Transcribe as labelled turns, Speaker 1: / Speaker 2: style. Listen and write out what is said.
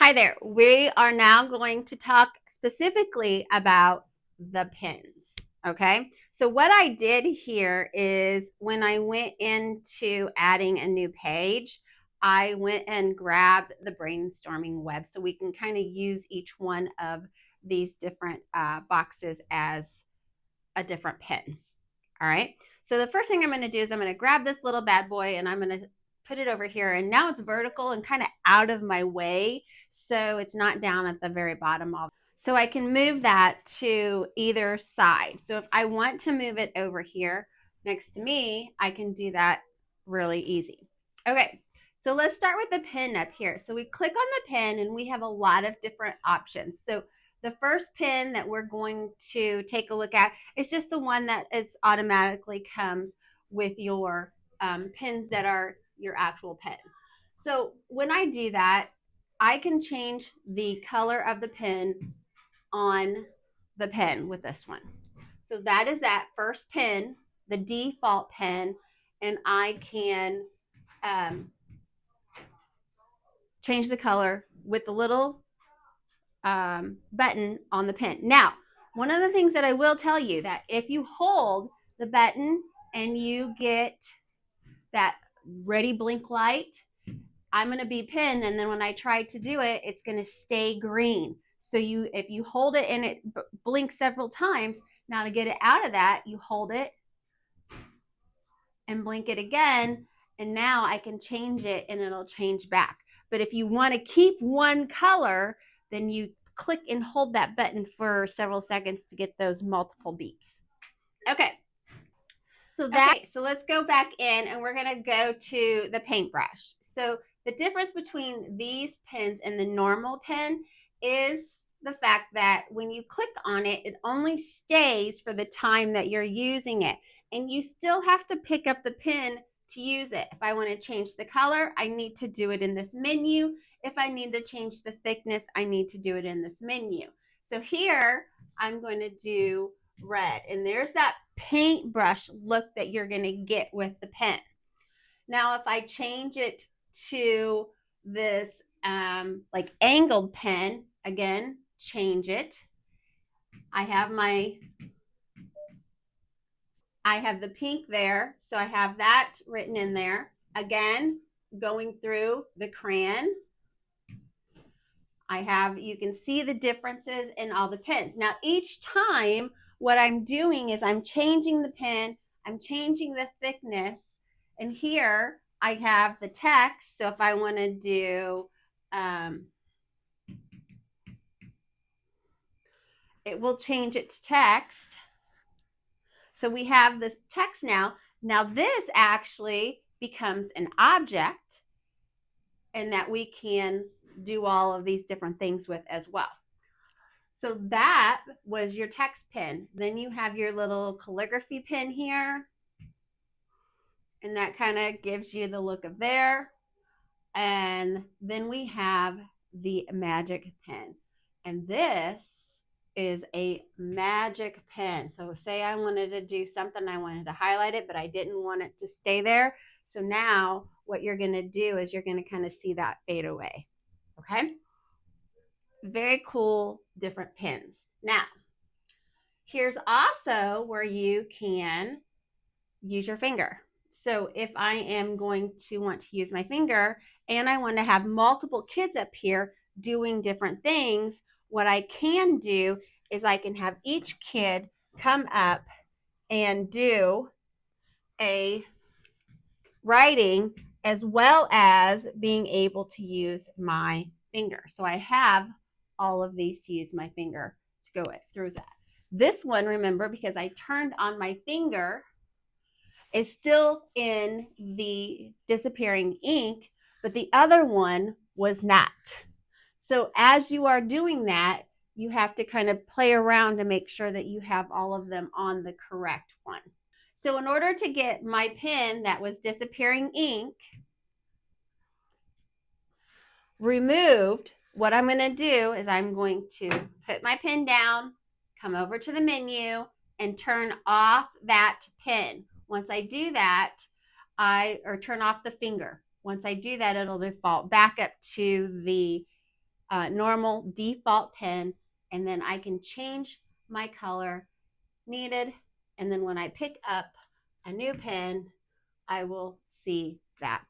Speaker 1: Hi there. We are now going to talk specifically about the pins. Okay. So what I did here is when I went into adding a new page, I went and grabbed the brainstorming web so we can kind of use each one of these different boxes as a different pin. All right. So the first thing I'm going to do is I'm going to grab this little bad boy and I'm going to put it over here. And now it's vertical and kind of out of my way. So it's not down at the very bottom. So I can move that to either side. So if I want to move it over here next to me, I can do that really easy. Okay. So let's start with the pin up here. So we click on the pin and we have a lot of different options. So the first pin that we're going to take a look at is just the one that is automatically comes with your pins that are your actual pin. So when I do that, I can change the color of the pin on the pen with this one. So that is that first pin, the default pin, and I can change the color with the little button on the pen. Now, one of the things that I will tell you that if you hold the button and you get that ready blink light, I'm going to be pinned, and then when I try to do it, it's going to stay green. So if you hold it and it blinks several times, now to get it out of that, you hold it and blink it again, and now I can change it and it'll change back. But if you want to keep one color, then you click and hold that button for several seconds to get those multiple beeps. Okay. So let's go back in and we're going to go to the paintbrush. So the difference between these pins and the normal pen is the fact that when you click on it, it only stays for the time that you're using it. And you still have to pick up the pen to use it. If I want to change the color, I need to do it in this menu. If I need to change the thickness, I need to do it in this menu. So here, I'm going to do red. And there's that paintbrush look that you're going to get with the pen. Now, if I change it to this like angled pen, again, change it. I have the pink there, so I have that written in there. Again, going through the crayon, you can see the differences in all the pens. Now, each time, what I'm doing is I'm changing the pen, I'm changing the thickness, and here I have the text. So if I want to do, it will change it to text. So we have this text now. Now this actually becomes an object, and that we can do all of these different things with as well. So that was your text pen. Then you have your little calligraphy pen here. And that kind of gives you the look of there. And then we have the magic pen. And this is a magic pen. So say I wanted to do something, I wanted to highlight it, but I didn't want it to stay there. So now what you're going to do is you're going to kind of see that fade away. Okay. Very cool, different pens. Now, here's also where you can use your finger. So if I am going to want to use my finger and I want to have multiple kids up here doing different things, what I can do is I can have each kid come up and do a writing as well as being able to use my finger. So I have all of these to use my finger to go through that. This one, remember, because I turned on my finger, is still in the disappearing ink, but the other one was not. So as you are doing that, you have to kind of play around to make sure that you have all of them on the correct one. So in order to get my pen that was disappearing ink removed, what I'm going to do is I'm going to put my pen down, come over to the menu, and turn off that pen. Once I do that, or turn off the finger. Once I do that, it'll default back up to the normal default pen, and then I can change my color needed. And then when I pick up a new pen, I will see that